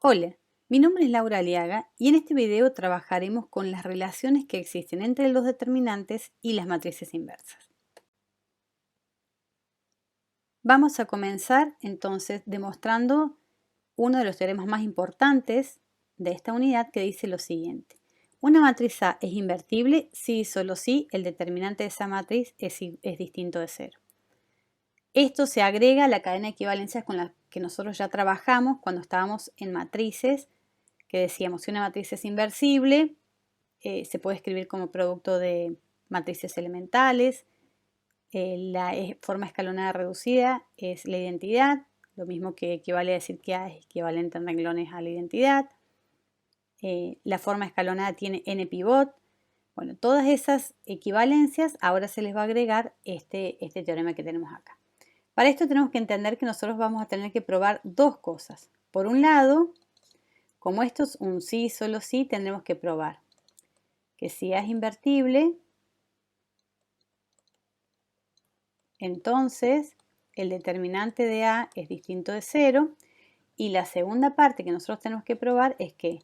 Hola, mi nombre es Laura Aliaga y en este video trabajaremos con las relaciones que existen entre los determinantes y las matrices inversas. Vamos a comenzar entonces demostrando uno de los teoremas más importantes de esta unidad que dice lo siguiente. Una matriz A es invertible si y solo si el determinante de esa matriz es distinto de cero. Esto se agrega a la cadena de equivalencias con la que nosotros ya trabajamos cuando estábamos en matrices, que decíamos si una matriz es inversible, se puede escribir como producto de matrices elementales. La forma escalonada reducida es la identidad, lo mismo que equivale a decir que A es equivalente en renglones a la identidad. La forma escalonada tiene n pivot. Bueno, todas esas equivalencias ahora se les va a agregar este teorema que tenemos acá. Para esto tenemos que entender que nosotros vamos a tener que probar dos cosas. Por un lado, como esto es un sí, solo sí, tendremos que probar que si A es invertible, entonces el determinante de A es distinto de 0. Y la segunda parte que nosotros tenemos que probar es que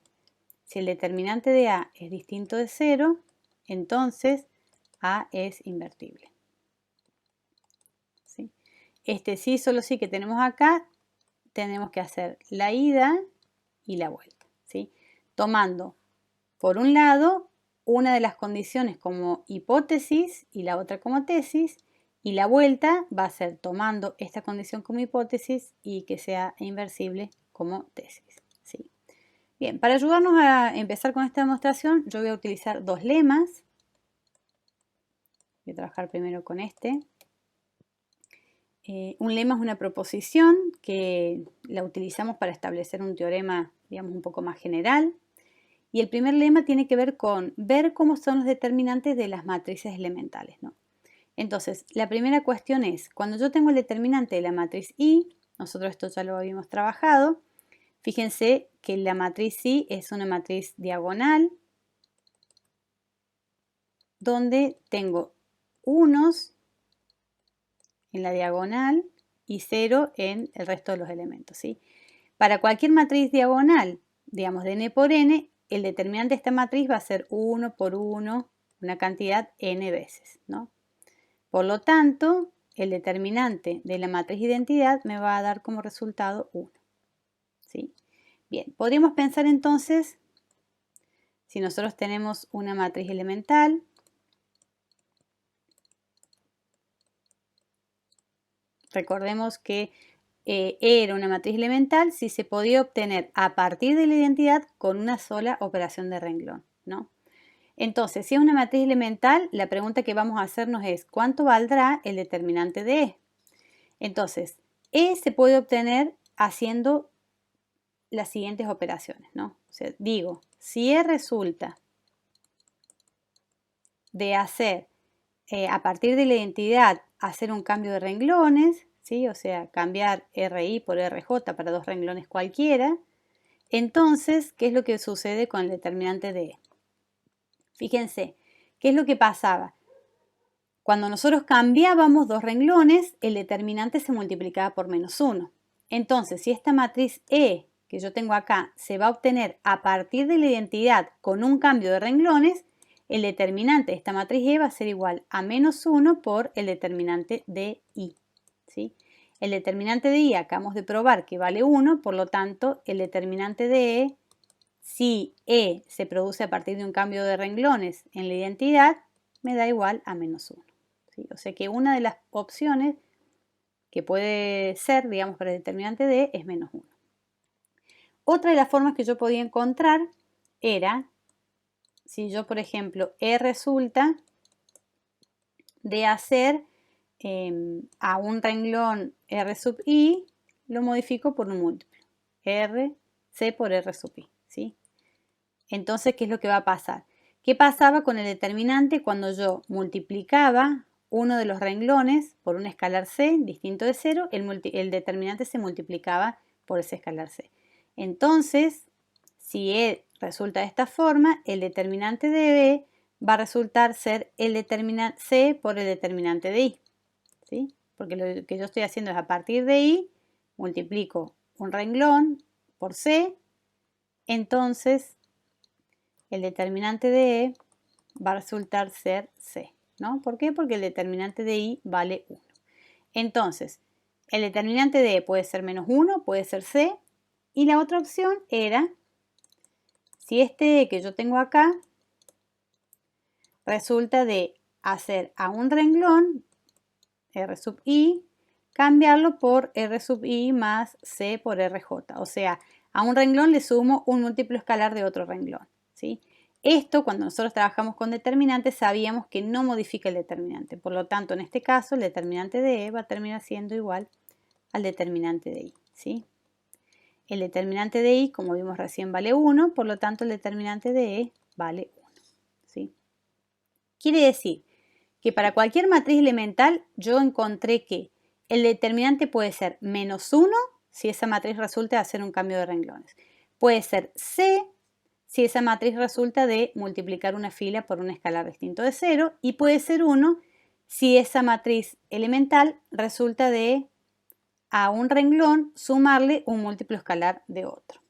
si el determinante de A es distinto de 0, entonces A es invertible. ¿Sí? Este sí, solo sí que tenemos acá, tenemos que hacer la ida y la vuelta. ¿Sí? Tomando, por un lado, una de las condiciones como hipótesis y la otra como tesis, y la vuelta va a ser tomando esta condición como hipótesis y que sea inversible como tesis. ¿Sí? Bien, para ayudarnos a empezar con esta demostración, yo voy a utilizar dos lemas. Voy a trabajar primero con este. Un lema es una proposición que la utilizamos para establecer un teorema, digamos, un poco más general. Y el primer lema tiene que ver con ver cómo son los determinantes de las matrices elementales, ¿no? Entonces, la primera cuestión es, cuando yo tengo el determinante de la matriz I, nosotros esto ya lo habíamos trabajado, fíjense que la matriz I es una matriz diagonal, donde tengo unos en la diagonal y 0 en el resto de los elementos, ¿sí? Para cualquier matriz diagonal, digamos de n por n, el determinante de esta matriz va a ser 1 por 1, una cantidad n veces, ¿no? Por lo tanto, el determinante de la matriz identidad me va a dar como resultado 1. ¿Sí? Bien, podríamos pensar entonces, si nosotros tenemos una matriz elemental, recordemos que era una matriz elemental si se podía obtener a partir de la identidad con una sola operación de renglón, ¿no? Entonces, si es una matriz elemental, la pregunta que vamos a hacernos es ¿cuánto valdrá el determinante de E? Entonces, E se puede obtener haciendo las siguientes operaciones, ¿no? O sea, digo, si E resulta de hacer, a partir de la identidad, hacer un cambio de renglones, ¿sí? O sea, cambiar RI por RJ para dos renglones cualquiera, entonces, ¿qué es lo que sucede con el determinante de E? Fíjense, ¿qué es lo que pasaba? Cuando nosotros cambiábamos dos renglones, el determinante se multiplicaba por menos 1. Entonces, si esta matriz E que yo tengo acá se va a obtener a partir de la identidad con un cambio de renglones, el determinante de esta matriz E va a ser igual a menos 1 por el determinante de I. ¿Sí? El determinante de I acabamos de probar que vale 1, por lo tanto, el determinante de E, si E se produce a partir de un cambio de renglones en la identidad, me da igual a menos 1. ¿Sí? O sea que una de las opciones que puede ser, digamos, para el determinante de E es menos 1. Otra de las formas que yo podía encontrar era, si yo, por ejemplo, E resulta de hacer a un renglón R sub I, lo modifico por un múltiplo, R, C por R sub I, ¿sí? Entonces, ¿qué es lo que va a pasar? ¿Qué pasaba con el determinante cuando yo multiplicaba uno de los renglones por un escalar C distinto de 0? El determinante se multiplicaba por ese escalar C. Entonces, si E resulta de esta forma, el determinante de B va a resultar ser el determinante C por el determinante de I. ¿Sí? Porque lo que yo estoy haciendo es a partir de I, multiplico un renglón por C entonces el determinante de E va a resultar ser C, ¿no? ¿Por qué? Porque el determinante de I vale 1. Entonces, el determinante de E puede ser menos 1, puede ser C, y la otra opción era, si este E que yo tengo acá resulta de hacer a un renglón, R sub I, cambiarlo por R sub I más C por RJ. O sea, a un renglón le sumo un múltiplo escalar de otro renglón, ¿sí? Esto, cuando nosotros trabajamos con determinantes, sabíamos que no modifica el determinante. Por lo tanto, en este caso, el determinante de E va a terminar siendo igual al determinante de I, ¿sí? El determinante de I, como vimos recién, vale 1, por lo tanto, el determinante de E vale 1, ¿sí? Quiere decir que para cualquier matriz elemental yo encontré que el determinante puede ser menos 1 si esa matriz resulta de hacer un cambio de renglones. Puede ser C si esa matriz resulta de multiplicar una fila por un escalar distinto de 0, y puede ser 1 si esa matriz elemental resulta de a un renglón sumarle un múltiplo escalar de otro.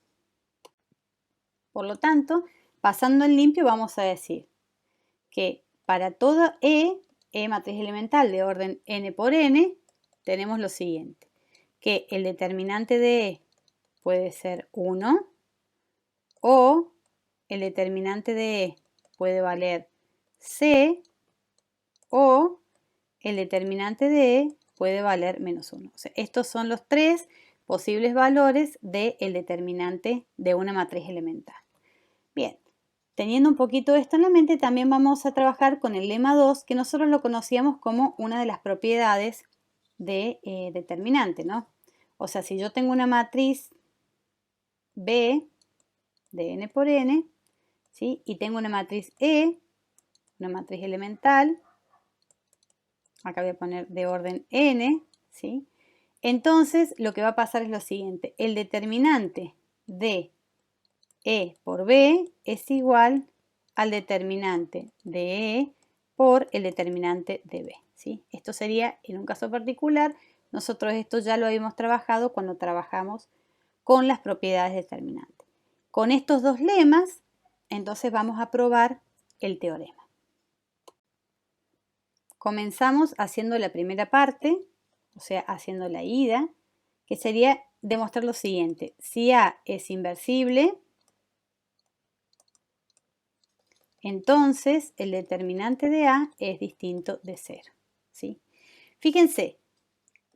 Por lo tanto, pasando en limpio vamos a decir que para toda E matriz elemental de orden n por n, tenemos lo siguiente, que el determinante de E puede ser 1 o el determinante de E puede valer C o el determinante de E puede valer menos 1. O sea, estos son los tres posibles valores del determinante de una matriz elemental. Bien, teniendo un poquito esto en la mente, también vamos a trabajar con el lema 2, que nosotros lo conocíamos como una de las propiedades de determinante, ¿no? O sea, si yo tengo una matriz B de n por n, ¿sí? Y tengo una matriz E, una matriz elemental, acá voy a poner de orden n, ¿sí? Entonces, lo que va a pasar es lo siguiente, el determinante de E por B es igual al determinante de E por el determinante de B, ¿sí? Esto sería en un caso particular. Nosotros esto ya lo habíamos trabajado cuando trabajamos con las propiedades determinantes. Con estos dos lemas, entonces vamos a probar el teorema. Comenzamos haciendo la primera parte, o sea, haciendo la ida, que sería demostrar lo siguiente. Si A es inversible, entonces el determinante de A es distinto de 0, ¿sí? Fíjense,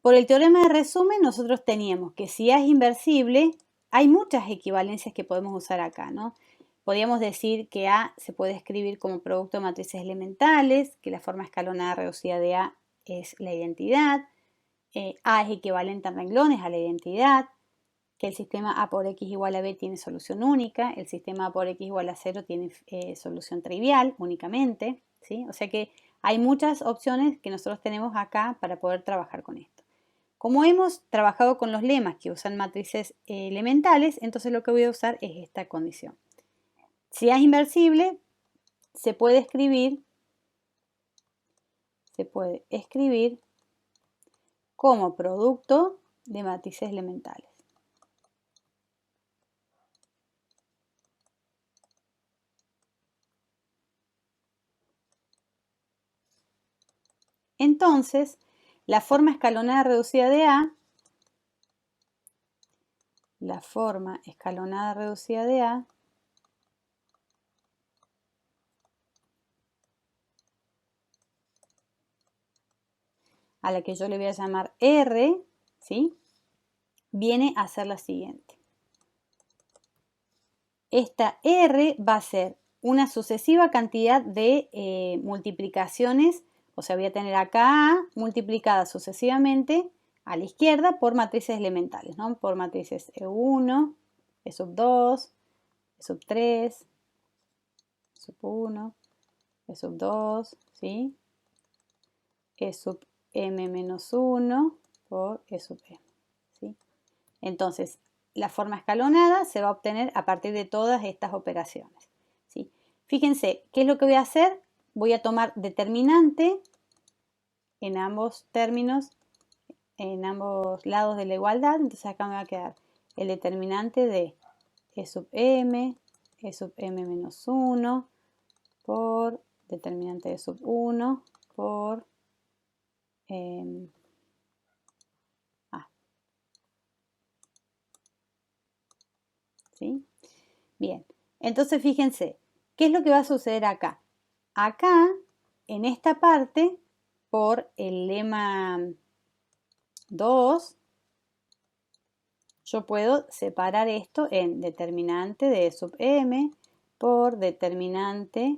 por el teorema de resumen nosotros teníamos que si A es inversible, hay muchas equivalencias que podemos usar acá, ¿no? Podríamos decir que A se puede escribir como producto de matrices elementales, que la forma escalonada reducida de A es la identidad, A es equivalente en renglones a la identidad, que el sistema A por X igual a B tiene solución única, el sistema A por X igual a 0 tiene solución trivial únicamente, ¿sí? O sea que hay muchas opciones que nosotros tenemos acá para poder trabajar con esto. Como hemos trabajado con los lemas que usan matrices elementales, entonces lo que voy a usar es esta condición. Si A es inversible, se puede escribir como producto de matrices elementales. Entonces, la forma escalonada reducida de A, a la que yo le voy a llamar R, ¿sí? Viene a ser la siguiente. Esta R va a ser una sucesiva cantidad de multiplicaciones, o sea, voy a tener acá A multiplicada sucesivamente a la izquierda por matrices elementales, ¿no? Por matrices E1, E sub 2, E sub 3, E sub 1, E sub 2, ¿sí? E sub m-1 por E sub m, ¿sí? Entonces, la forma escalonada se va a obtener a partir de todas estas operaciones, ¿sí? Fíjense, ¿qué es lo que voy a hacer? Voy a tomar determinante en ambos términos, en ambos lados de la igualdad. Entonces acá me va a quedar el determinante de E sub m menos 1 por determinante de sub 1 por A. ¿Sí? Bien, entonces fíjense, ¿qué es lo que va a suceder acá? Acá, en esta parte, por el lema 2, yo puedo separar esto en determinante de E sub m por determinante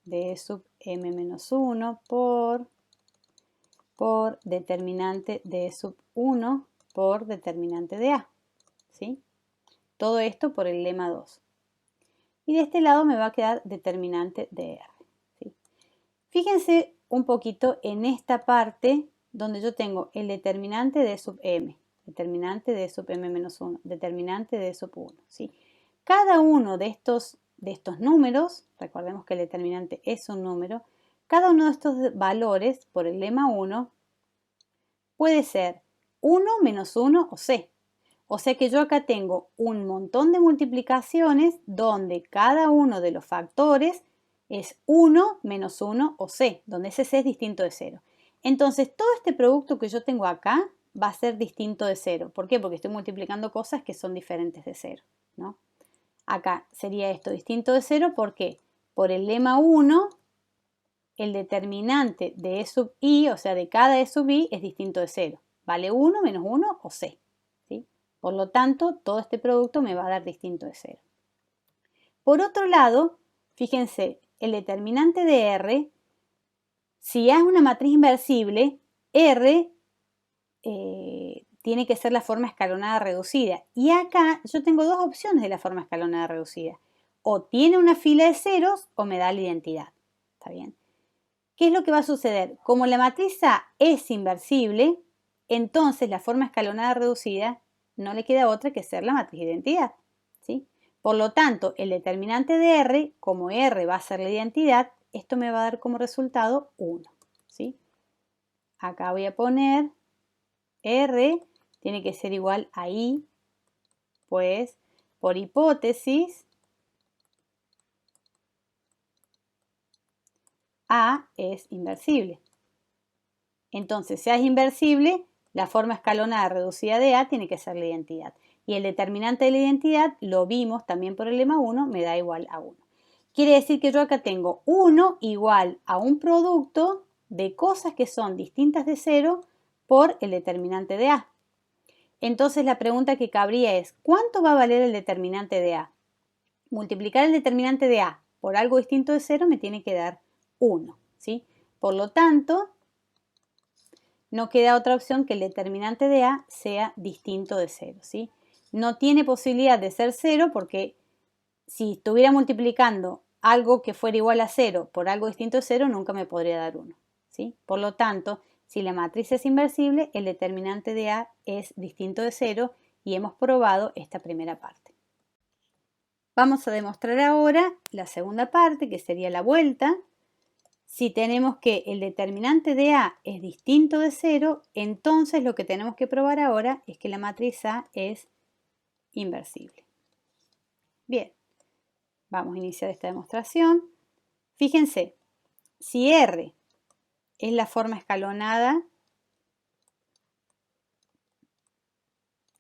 de E sub m menos 1 por determinante de E sub 1 por determinante de A. ¿Sí? Todo esto por el lema 2. Y de este lado me va a quedar determinante de R. ¿Sí? Fíjense un poquito en esta parte donde yo tengo el determinante de E sub m, determinante de E sub m menos 1, determinante de E sub 1. ¿Sí? Cada uno de estos números, recordemos que el determinante es un número, cada uno de estos valores por el lema 1 puede ser 1, menos 1 o C. O sea que yo acá tengo un montón de multiplicaciones donde cada uno de los factores es 1, menos 1 o C, donde ese C es distinto de 0. Entonces, todo este producto que yo tengo acá va a ser distinto de 0. ¿Por qué? Porque estoy multiplicando cosas que son diferentes de 0, ¿no? Acá sería esto distinto de 0, ¿por qué? Por el lema 1, el determinante de E sub i, o sea, de cada E sub i, es distinto de 0. Vale 1, menos 1 o C. ¿Sí? Por lo tanto, todo este producto me va a dar distinto de 0. Por otro lado, fíjense, el determinante de R, si es una matriz inversible, R tiene que ser la forma escalonada reducida. Y acá yo tengo dos opciones de la forma escalonada reducida. O tiene una fila de ceros o me da la identidad. ¿Está bien? ¿Qué es lo que va a suceder? Como la matriz A es inversible, entonces la forma escalonada reducida no le queda otra que ser la matriz de identidad. ¿Sí? Por lo tanto, el determinante de R, como R va a ser la identidad, esto me va a dar como resultado 1. ¿Sí? Acá voy a poner R tiene que ser igual a I, pues por hipótesis A es inversible. Entonces, si A es inversible, la forma escalonada reducida de A tiene que ser la identidad. Y el determinante de la identidad, lo vimos también por el lema 1, me da igual a 1. Quiere decir que yo acá tengo 1 igual a un producto de cosas que son distintas de 0 por el determinante de A. Entonces la pregunta que cabría es, ¿cuánto va a valer el determinante de A? Multiplicar el determinante de A por algo distinto de 0 me tiene que dar 1. ¿Sí? Por lo tanto, no queda otra opción que el determinante de A sea distinto de 0. ¿Sí? No tiene posibilidad de ser 0 porque si estuviera multiplicando algo que fuera igual a 0 por algo distinto de 0, nunca me podría dar 1. ¿Sí? Por lo tanto, si la matriz es inversible, el determinante de A es distinto de 0 y hemos probado esta primera parte. Vamos a demostrar ahora la segunda parte, que sería la vuelta. Si tenemos que el determinante de A es distinto de 0, entonces lo que tenemos que probar ahora es que la matriz A es inversible. Bien, vamos a iniciar esta demostración. Fíjense, si R es la forma escalonada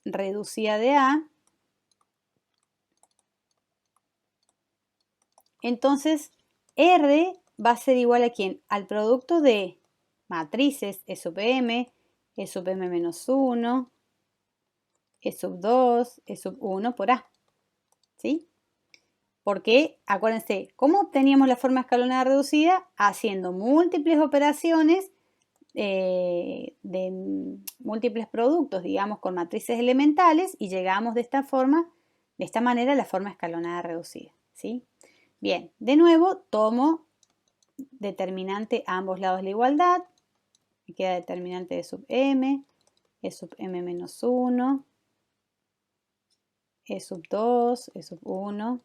reducida de A, entonces R va a ser igual a ¿quién? Al producto de matrices E sub m, E sub m menos 1, E sub 2, E sub 1 por A. ¿Sí? Porque, acuérdense, ¿cómo obteníamos la forma escalonada reducida? Haciendo múltiples operaciones de múltiples productos, digamos, con matrices elementales y llegamos de esta manera a la forma escalonada reducida. ¿Sí? Bien, de nuevo tomo determinante a ambos lados de la igualdad. Me queda determinante de sub m, E sub m menos 1, E sub 2, E sub 1,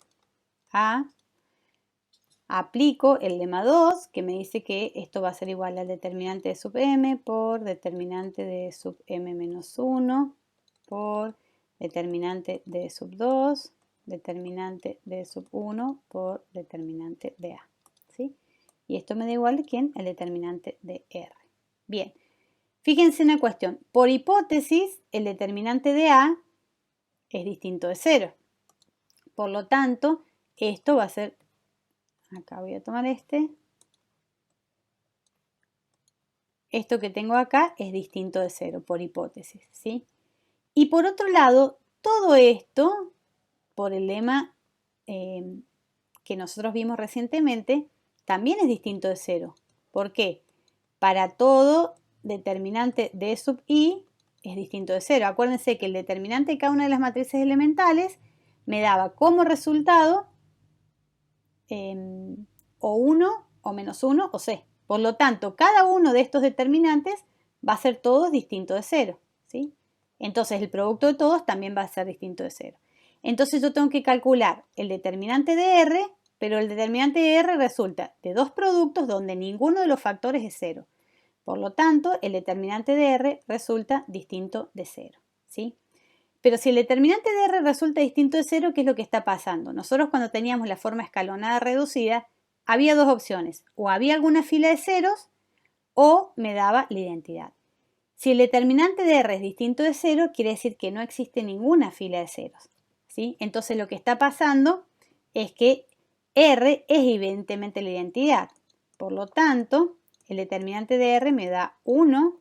A. Aplico el lema 2, que me dice que esto va a ser igual al determinante de sub m por determinante de sub m menos 1 por determinante de sub 2 determinante de sub 1 por determinante de A, ¿sí? Y esto me da igual de quién, el determinante de R. Bien, fíjense en una cuestión. Por hipótesis, el determinante de A es distinto de 0. Por lo tanto, esto va a ser, acá voy a tomar esto que tengo acá es distinto de 0 por hipótesis, ¿sí? Y por otro lado, todo esto, por el lema que nosotros vimos recientemente, también es distinto de 0. ¿Por qué? Para todo determinante de sub i es distinto de 0. Acuérdense que el determinante de cada una de las matrices elementales me daba como resultado o 1 o menos 1 o c. Por lo tanto, cada uno de estos determinantes va a ser todos distinto de 0, ¿sí? Entonces, el producto de todos también va a ser distinto de 0. Entonces, yo tengo que calcular el determinante de R, pero el determinante de R resulta de dos productos donde ninguno de los factores es 0. Por lo tanto, el determinante de R resulta distinto de 0, ¿sí? Pero si el determinante de R resulta distinto de 0, ¿qué es lo que está pasando? Nosotros cuando teníamos la forma escalonada reducida, había dos opciones. O había alguna fila de ceros o me daba la identidad. Si el determinante de R es distinto de 0, quiere decir que no existe ninguna fila de ceros, ¿sí? Entonces lo que está pasando es que R es evidentemente la identidad. Por lo tanto, el determinante de R me da 1,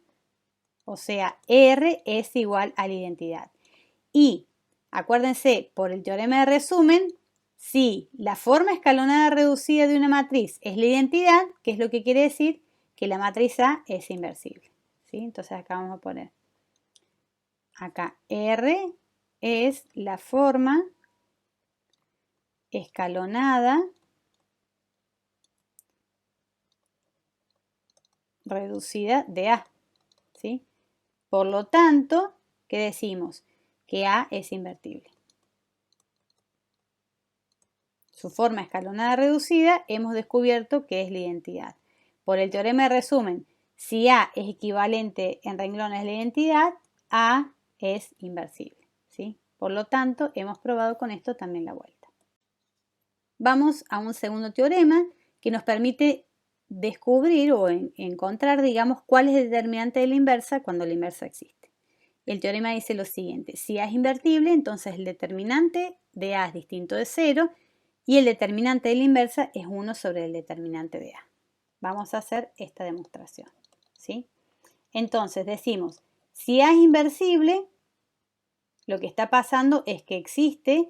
o sea, R es igual a la identidad. Y acuérdense, por el teorema de resumen, si la forma escalonada reducida de una matriz es la identidad, ¿qué es lo que quiere decir? Que la matriz A es inversible, ¿sí? Entonces acá vamos a poner, acá R es la forma escalonada reducida de A, ¿sí? Por lo tanto, ¿qué decimos? Que A es invertible. Su forma escalonada reducida hemos descubierto que es la identidad. Por el teorema de resumen, si A es equivalente en renglones a la identidad, A es inversible, ¿sí? Por lo tanto, hemos probado con esto también la vuelta. Vamos a un segundo teorema que nos permite descubrir o encontrar, digamos, cuál es el determinante de la inversa cuando la inversa existe. El teorema dice lo siguiente: si A es invertible, entonces el determinante de A es distinto de 0 y el determinante de la inversa es 1 sobre el determinante de A. Vamos a hacer esta demostración, ¿sí? Entonces decimos, si A es inversible, lo que está pasando es que existe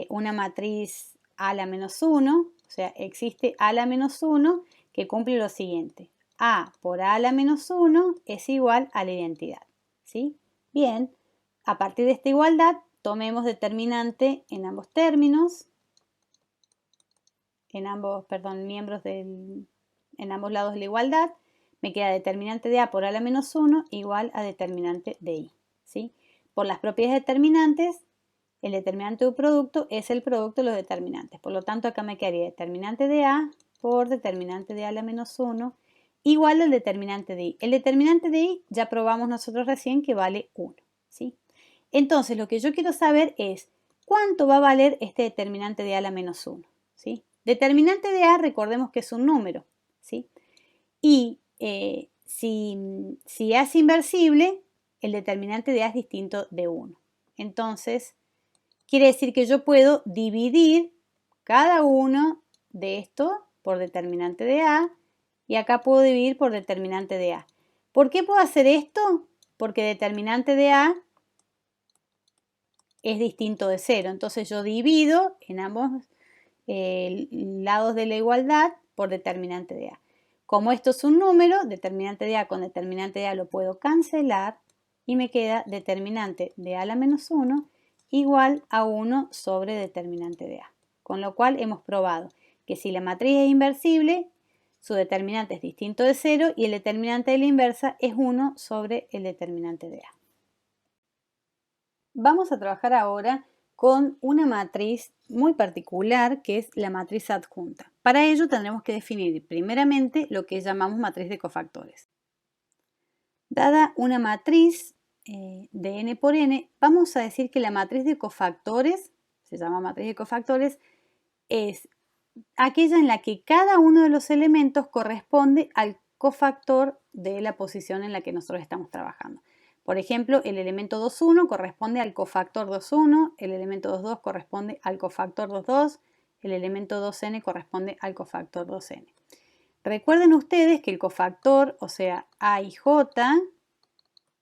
una matriz A a la menos 1, o sea, existe A a la menos 1 que cumple lo siguiente: A por A a la menos 1 es igual a la identidad, ¿sí? Bien, a partir de esta igualdad, tomemos determinante en ambos términos, en ambos lados de la igualdad. Me queda determinante de A por A a la menos 1 igual a determinante de I, ¿sí? Por las propiedades determinantes, el determinante de un producto es el producto de los determinantes. Por lo tanto, acá me quedaría determinante de A por determinante de A a la menos 1 igual al determinante de I. El determinante de I ya probamos nosotros recién que vale 1, ¿sí? Entonces, lo que yo quiero saber es cuánto va a valer este determinante de A a la menos 1, ¿sí? Determinante de A, recordemos que es un número, ¿sí? Y si A es inversible, el determinante de A es distinto de 1. Entonces, quiere decir que yo puedo dividir cada uno de estos por determinante de A y acá puedo dividir por determinante de A. ¿Por qué puedo hacer esto? Porque determinante de A es distinto de 0. Entonces yo divido en ambos lados de la igualdad por determinante de A. Como esto es un número, determinante de A con determinante de A lo puedo cancelar y me queda determinante de A a la menos 1 igual a 1 sobre determinante de A. Con lo cual hemos probado que si la matriz es inversible, su determinante es distinto de 0 y el determinante de la inversa es 1 sobre el determinante de A. Vamos a trabajar ahora con una matriz muy particular que es la matriz adjunta. Para ello tendremos que definir primeramente lo que llamamos matriz de cofactores. Dada una matriz de n por n, vamos a decir que la matriz de cofactores se llama matriz de cofactores, es aquella en la que cada uno de los elementos corresponde al cofactor de la posición en la que nosotros estamos trabajando. Por ejemplo, el elemento 2,1 corresponde al cofactor 2,1, el elemento 2,2 corresponde al cofactor 2,2, el elemento 2n corresponde al cofactor 2n. Recuerden ustedes que el cofactor, o sea, a y j,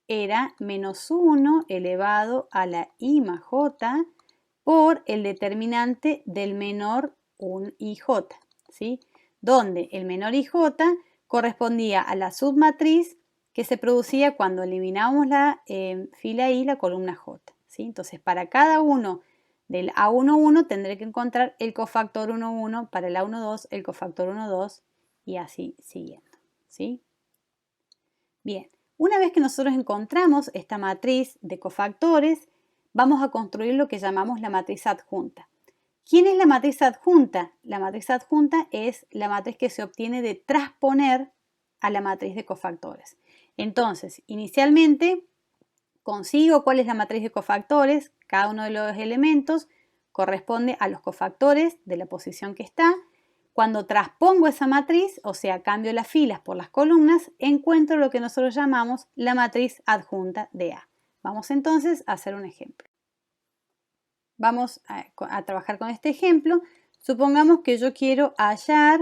era menos 1 elevado a la i más j por el determinante del menor un ij, ¿sí? Donde el menor ij correspondía a la submatriz que se producía cuando eliminábamos la fila i y la columna j, ¿sí? Entonces, para cada uno del A11 tendré que encontrar el cofactor 1,1, para el A12 el cofactor 1,2 y así siguiendo, ¿sí? Bien, una vez que nosotros encontramos esta matriz de cofactores, vamos a construir lo que llamamos la matriz adjunta. ¿Quién es la matriz adjunta? La matriz adjunta es la matriz que se obtiene de transponer a la matriz de cofactores. Entonces, inicialmente consigo cuál es la matriz de cofactores. Cada uno de los elementos corresponde a los cofactores de la posición que está. Cuando transpongo esa matriz, o sea, cambio las filas por las columnas, encuentro lo que nosotros llamamos la matriz adjunta de A. Vamos entonces a hacer un ejemplo. Vamos a trabajar con este ejemplo. Supongamos que yo quiero hallar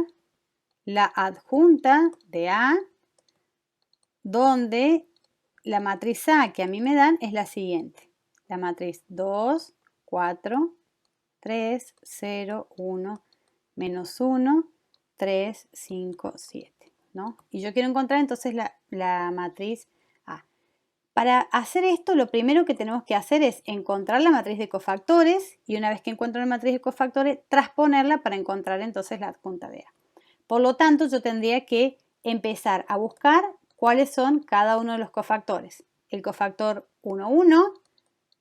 la adjunta de A, donde la matriz A que a mí me dan es la siguiente. La matriz 2, 4, 3, 0, 1, menos 1, 3, 5, 7, ¿no? Y yo quiero encontrar entonces la matriz A. Para hacer esto, lo primero que tenemos que hacer es encontrar la matriz de cofactores y una vez que encuentro la matriz de cofactores, transponerla para encontrar entonces la adjunta de A. Por lo tanto, yo tendría que empezar a buscar cuáles son cada uno de los cofactores. El cofactor 1, 1,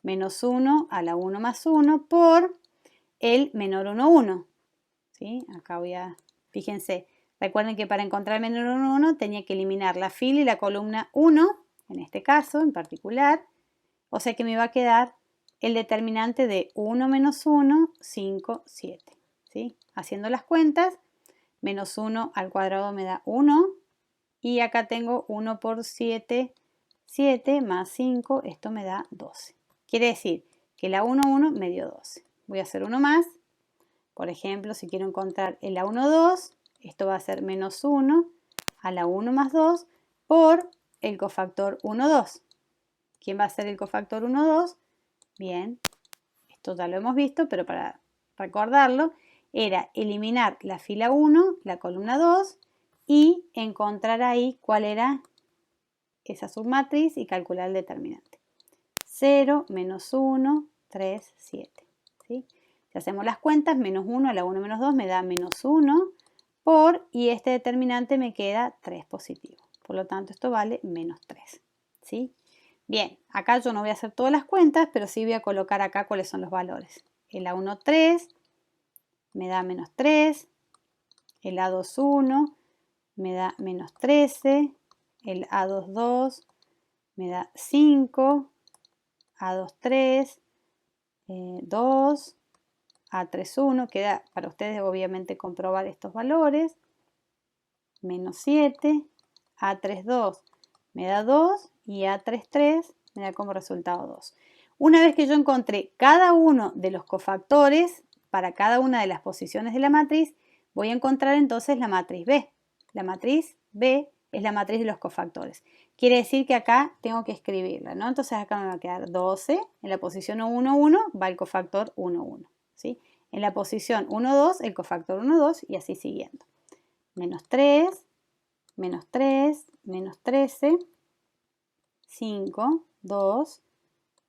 menos 1 a la 1 más 1 por el menor 1, 1. ¿Sí? Acá fíjense, recuerden que para encontrar el menor 1, 1 tenía que eliminar la fila y la columna 1, en este caso en particular, o sea que me va a quedar el determinante de 1 menos 1, 5, 7. ¿Sí? Haciendo las cuentas, menos 1 al cuadrado me da 1 y acá tengo 1 por 7, 7 más 5, esto me da 12. Quiere decir que la 1, 1 me dio 12. Voy a hacer uno más. Por ejemplo, si quiero encontrar el A1, 2, esto va a ser menos 1 a la 1 más 2 por el cofactor 1, 2. ¿Quién va a ser el cofactor 1, 2? Bien, esto ya lo hemos visto, pero para recordarlo, era eliminar la fila 1, la columna 2 y encontrar ahí cuál era esa submatriz y calcular el determinante. 0, menos 1, 3, 7. ¿Sí? Si hacemos las cuentas, menos 1 a la 1 menos 2 me da menos 1 por, y este determinante me queda 3 positivo. Por lo tanto, esto vale menos 3. ¿Sí? Bien, acá yo no voy a hacer todas las cuentas, pero sí voy a colocar acá cuáles son los valores. El A1, 3 me da menos 3. El A2, 1 me da menos 13. El A2, 2 me da 5. A2, 3, 2. A3, 1, queda para ustedes obviamente comprobar estos valores, menos 7, A3, 2 me da 2 y A3, 3 me da como resultado 2. Una vez que yo encontré cada uno de los cofactores para cada una de las posiciones de la matriz, voy a encontrar entonces la matriz B. La matriz B es la matriz de los cofactores. Quiere decir que acá tengo que escribirla, ¿no? Entonces acá me va a quedar 12, en la posición 1, 1 va el cofactor 1, 1. ¿Sí? En la posición 1, 2, el cofactor 1, 2 y así siguiendo. Menos 3, menos 3, menos 13, 5, 2,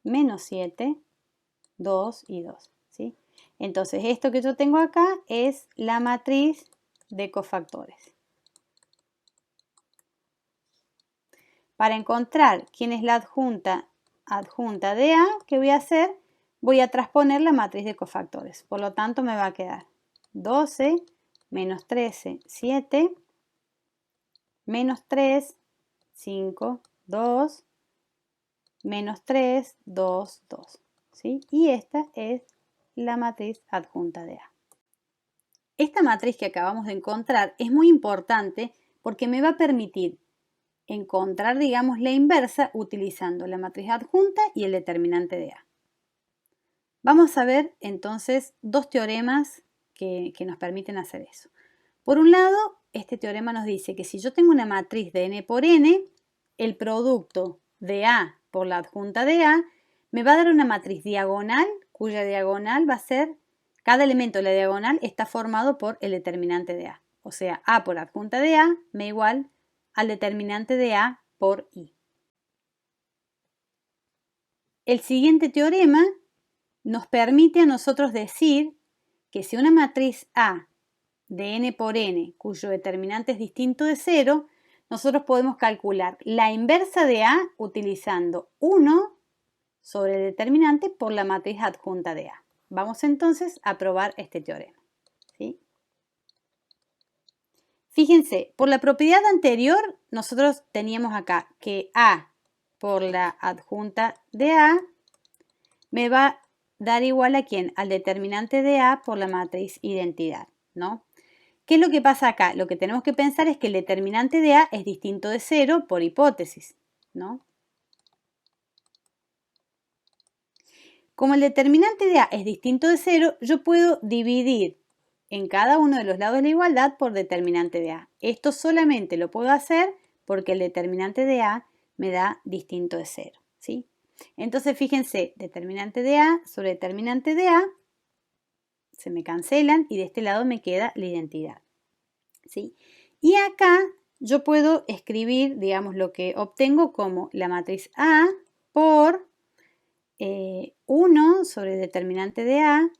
menos 7, 2 y 2. ¿Sí? Entonces, esto que yo tengo acá es la matriz de cofactores. Para encontrar quién es la adjunta de A, ¿qué voy a hacer? Voy a transponer la matriz de cofactores. Por lo tanto, me va a quedar 12 menos 13, 7, menos 3, 5, 2, menos 3, 2, 2. ¿Sí? Y esta es la matriz adjunta de A. Esta matriz que acabamos de encontrar es muy importante porque me va a permitir encontrar, digamos, la inversa utilizando la matriz adjunta y el determinante de A. Vamos a ver entonces dos teoremas que nos permiten hacer eso. Por un lado, este teorema nos dice que si yo tengo una matriz de n por n, el producto de A por la adjunta de A me va a dar una matriz diagonal, cuya diagonal va a ser, cada elemento de la diagonal está formado por el determinante de A. O sea, A por adjunta de A me igual al determinante de A por I. El siguiente teorema nos permite a nosotros decir que si una matriz A de n por n, cuyo determinante es distinto de 0, nosotros podemos calcular la inversa de A utilizando 1 sobre el determinante por la matriz adjunta de A. Vamos entonces a probar este teorema. ¿Sí? Fíjense, por la propiedad anterior, nosotros teníamos acá que A por la adjunta de A me va a dar igual a ¿quién? Al determinante de A por la matriz identidad, ¿no? ¿Qué es lo que pasa acá? Lo que tenemos que pensar es que el determinante de A es distinto de 0 por hipótesis, ¿no? Como el determinante de A es distinto de 0, yo puedo dividir en cada uno de los lados de la igualdad por determinante de A. Esto solamente lo puedo hacer porque el determinante de A me da distinto de 0, ¿sí? Entonces, fíjense, determinante de A sobre determinante de A se me cancelan y de este lado me queda la identidad, ¿sí? Y acá yo puedo escribir, digamos, lo que obtengo como la matriz A por 1 sobre determinante de A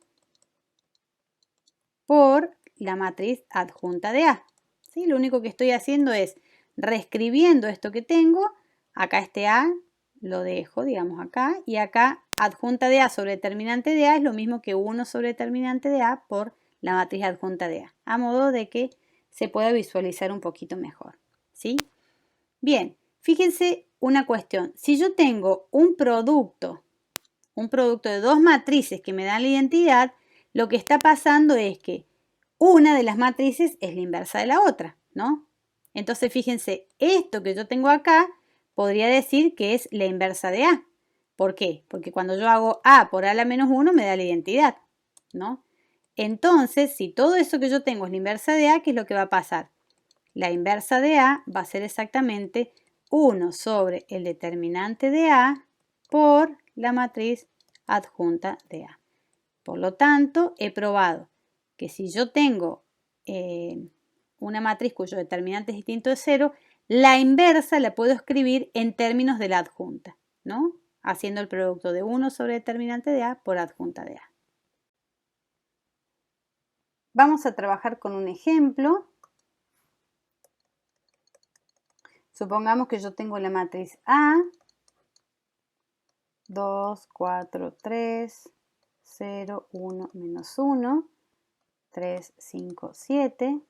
por la matriz adjunta de A. ¿Sí? Lo único que estoy haciendo es reescribiendo esto que tengo. Acá este A lo dejo, digamos, acá. Y acá adjunta de A sobre determinante de A es lo mismo que 1 sobre determinante de A por la matriz adjunta de A. A modo de que se pueda visualizar un poquito mejor. ¿Sí? Bien, fíjense una cuestión. Si yo tengo un producto de dos matrices que me dan la identidad, lo que está pasando es que una de las matrices es la inversa de la otra, ¿no? Entonces, fíjense, esto que yo tengo acá podría decir que es la inversa de A. ¿Por qué? Porque cuando yo hago A por A a la menos 1 me da la identidad, ¿no? Entonces, si todo eso que yo tengo es la inversa de A, ¿qué es lo que va a pasar? La inversa de A va a ser exactamente 1 sobre el determinante de A por la matriz adjunta de A. Por lo tanto, he probado que si yo tengo una matriz cuyo determinante es distinto de 0, la inversa la puedo escribir en términos de la adjunta, ¿no? Haciendo el producto de 1 sobre determinante de A por adjunta de A. Vamos a trabajar con un ejemplo. Supongamos que yo tengo la matriz A, 2, 4, 3, 0, 1, menos 1, 3, 5, 7.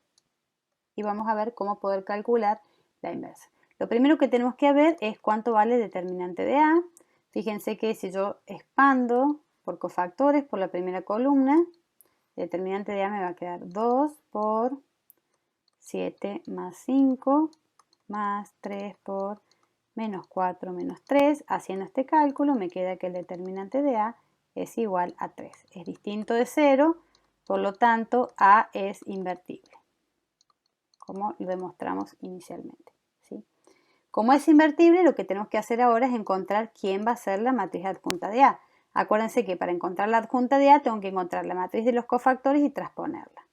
Y vamos a ver cómo poder calcular la inversa. Lo primero que tenemos que ver es cuánto vale el determinante de A. Fíjense que si yo expando por cofactores por la primera columna, el determinante de A me va a quedar 2 por 7 más 5 más 3 por menos 4 menos 3. Haciendo este cálculo me queda que el determinante de A es igual a 3. Es distinto de 0, por lo tanto A es invertible, como lo demostramos inicialmente, ¿sí? Como es invertible, lo que tenemos que hacer ahora es encontrar quién va a ser la matriz adjunta de A. Acuérdense que para encontrar la adjunta de A tengo que encontrar la matriz de los cofactores y transponerla.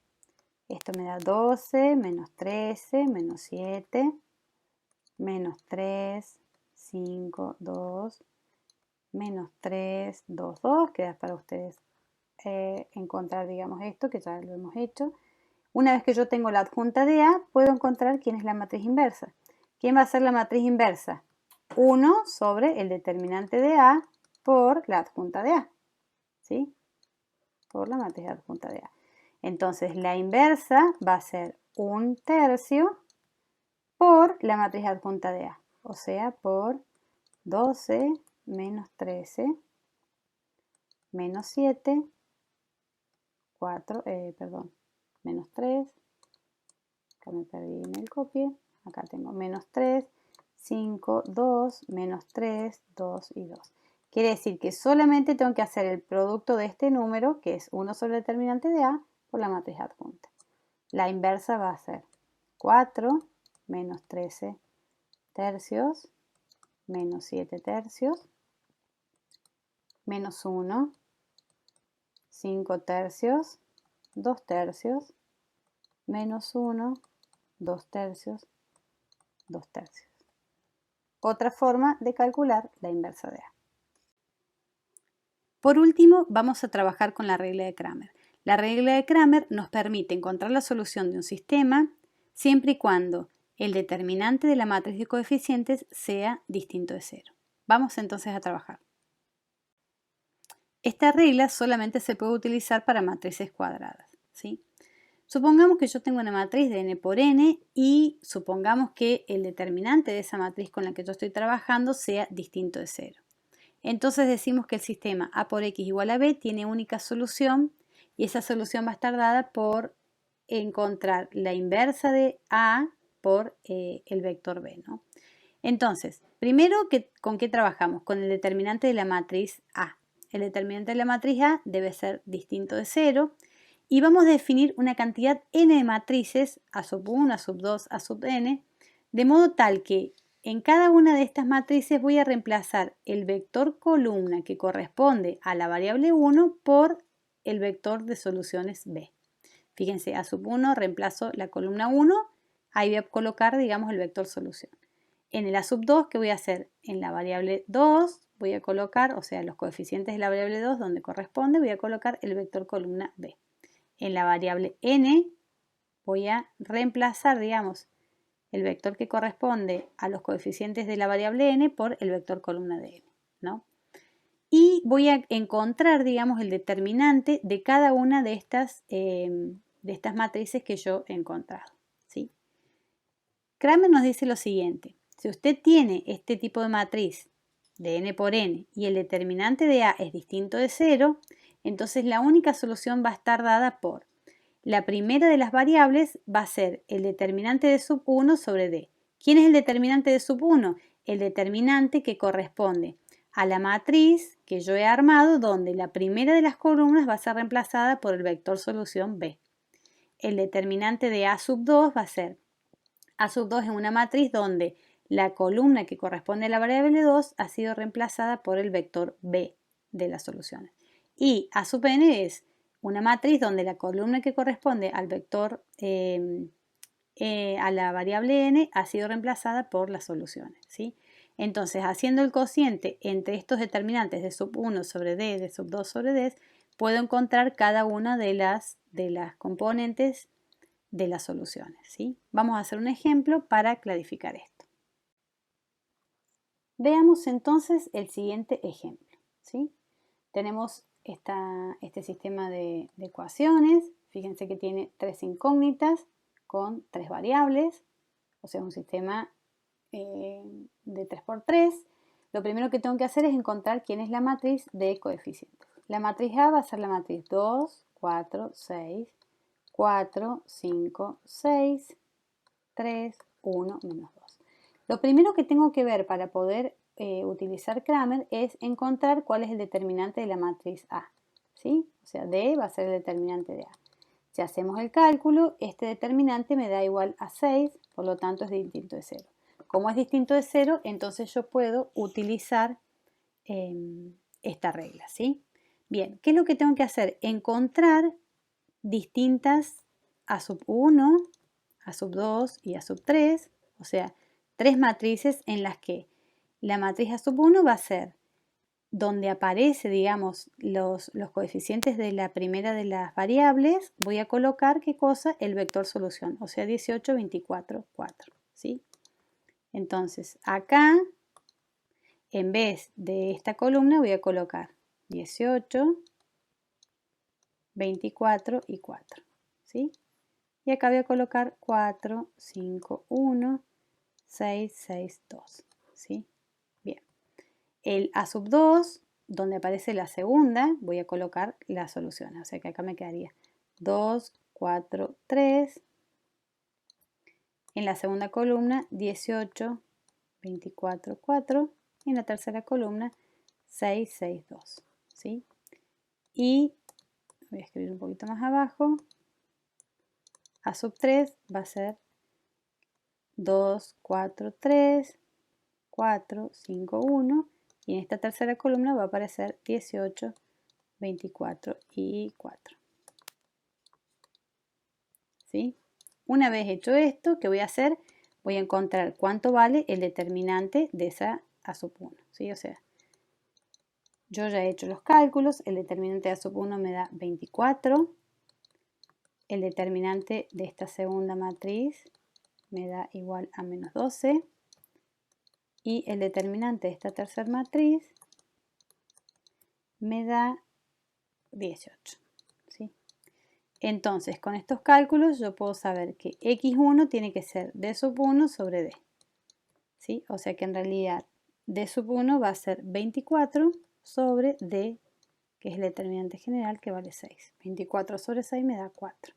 Esto me da 12 menos 13 menos 7 menos 3, 5, 2, menos 3, 2, 2. Queda para ustedes encontrar, digamos, esto que ya lo hemos hecho. Una vez que yo tengo la adjunta de A, puedo encontrar quién es la matriz inversa. ¿Quién va a ser la matriz inversa? 1 sobre el determinante de A por la adjunta de A. ¿Sí? Por la matriz adjunta de A. Entonces, la inversa va a ser 1/3 por la matriz adjunta de A. O sea, por 12 menos 13 menos 7 4, perdón, menos 3, acá me perdí en el copie, acá tengo menos 3, 5, 2, menos 3, 2 y 2. Quiere decir que solamente tengo que hacer el producto de este número, que es 1 sobre el determinante de A, por la matriz adjunta. La inversa va a ser 4 menos 13 tercios menos 7 tercios menos 1, 5 tercios, 2 tercios, menos 1, 2 tercios, 2 tercios. Otra forma de calcular la inversa de A. Por último, vamos a trabajar con la regla de Cramer. La regla de Cramer nos permite encontrar la solución de un sistema siempre y cuando el determinante de la matriz de coeficientes sea distinto de 0. Vamos entonces a trabajar. Esta regla solamente se puede utilizar para matrices cuadradas, ¿sí? Supongamos que yo tengo una matriz de n por n y supongamos que el determinante de esa matriz con la que yo estoy trabajando sea distinto de 0. Entonces decimos que el sistema A por X igual a B tiene única solución y esa solución va a estar dada por encontrar la inversa de A por el vector B, ¿no? Entonces, primero, ¿con qué trabajamos? Con el determinante de la matriz A. El determinante de la matriz A debe ser distinto de 0 y vamos a definir una cantidad n de matrices, A sub 1, A sub 2, A sub n, de modo tal que en cada una de estas matrices voy a reemplazar el vector columna que corresponde a la variable 1 por el vector de soluciones B. Fíjense, A sub 1 reemplazo la columna 1, ahí voy a colocar, digamos, el vector solución. En el A sub 2, ¿qué voy a hacer? En la variable 2 voy a colocar, o sea, los coeficientes de la variable 2 donde corresponde, voy a colocar el vector columna B. En la variable n voy a reemplazar, digamos, el vector que corresponde a los coeficientes de la variable n por el vector columna de n, ¿no? Y voy a encontrar, digamos, el determinante de cada una de estas matrices que yo he encontrado, ¿sí? Cramer nos dice lo siguiente: si usted tiene este tipo de matriz de n por n y el determinante de A es distinto de 0, entonces la única solución va a estar dada por la primera de las variables va a ser el determinante de sub 1 sobre D. ¿Quién es el determinante de sub 1? El determinante que corresponde a la matriz que yo he armado donde la primera de las columnas va a ser reemplazada por el vector solución B. El determinante de A sub 2 va a ser A sub 2 en una matriz donde la columna que corresponde a la variable 2 ha sido reemplazada por el vector B de las soluciones. Y A sub n es una matriz donde la columna que corresponde al vector a la variable n ha sido reemplazada por las soluciones, ¿sí? Entonces, haciendo el cociente entre estos determinantes de sub 1 sobre d, de sub 2 sobre d, puedo encontrar cada una de las componentes de las soluciones, ¿sí? Vamos a hacer un ejemplo para clarificar esto. Veamos entonces el siguiente ejemplo, ¿sí? Tenemos este sistema de ecuaciones. Fíjense que tiene 3 incógnitas con 3 variables, o sea, un sistema de 3 por 3. Lo primero que tengo que hacer es encontrar quién es la matriz de coeficientes. La matriz A va a ser la matriz 2, 4, 6, 4, 5, 6, 3, 1, menos 2. Lo primero que tengo que ver para poder utilizar Cramer es encontrar cuál es el determinante de la matriz A, ¿sí? O sea, D va a ser el determinante de A. Si hacemos el cálculo, este determinante me da igual a 6, por lo tanto es distinto de 0. Como es distinto de 0, entonces yo puedo utilizar esta regla, ¿sí? Bien, ¿qué es lo que tengo que hacer? Encontrar distintas A sub 1, A sub 2 y A sub 3, o sea, 3 matrices en las que la matriz A sub 1 va a ser donde aparece, digamos, los coeficientes de la primera de las variables, voy a colocar, ¿qué cosa? El vector solución, o sea, 18, 24, 4, ¿sí? Entonces, acá, en vez de esta columna, voy a colocar 18, 24 y 4, ¿sí? Y acá voy a colocar 4, 5, 1, 6, 6, 2, ¿sí? Bien. El A sub 2 donde aparece la segunda voy a colocar las soluciones. O sea que acá me quedaría 2, 4, 3. En la segunda columna 18, 24, 4. Y en la tercera columna 6, 6, 2. ¿Sí? Y voy a escribir un poquito más abajo. A sub 3 va a ser 2, 4, 3, 4, 5, 1. Y en esta tercera columna va a aparecer 18, 24 y 4. ¿Sí? Una vez hecho esto, ¿qué voy a hacer? Voy a encontrar cuánto vale el determinante de esa A sub 1. ¿Sí? O sea, yo ya he hecho los cálculos. El determinante de A sub 1 me da 24. El determinante de esta segunda matriz me da igual a menos 12. Y el determinante de esta tercera matriz me da 18. ¿Sí? Entonces, con estos cálculos yo puedo saber que x1 tiene que ser d sub 1 sobre d. ¿Sí? O sea que en realidad d sub 1 va a ser 24 sobre d, que es el determinante general, que vale 6. 24 sobre 6 me da 4.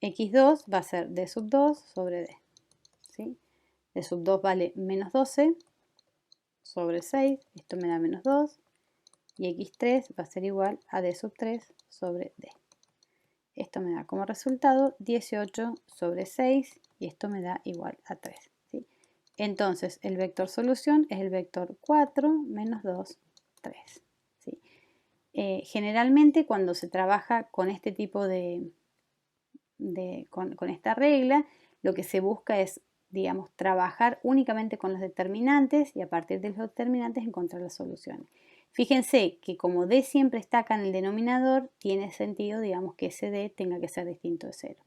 x2 va a ser d sub 2 sobre d. ¿Sí? D sub 2 vale menos 12 sobre 6. Esto me da menos 2. Y x3 va a ser igual a d sub 3 sobre d. Esto me da como resultado 18 sobre 6 y esto me da igual a 3. ¿Sí? Entonces el vector solución es el vector 4 menos 2, 3. ¿Sí? Generalmente cuando se trabaja con este tipo con esta regla, lo que se busca es, digamos, trabajar únicamente con los determinantes y a partir de los determinantes encontrar las soluciones. Fíjense que como D siempre está acá en el denominador, tiene sentido, digamos, que ese D tenga que ser distinto de 0.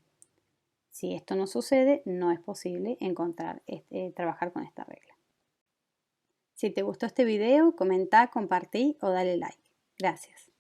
Si esto no sucede, no es posible trabajar con esta regla. Si te gustó este video, comenta, compartí o dale like. Gracias.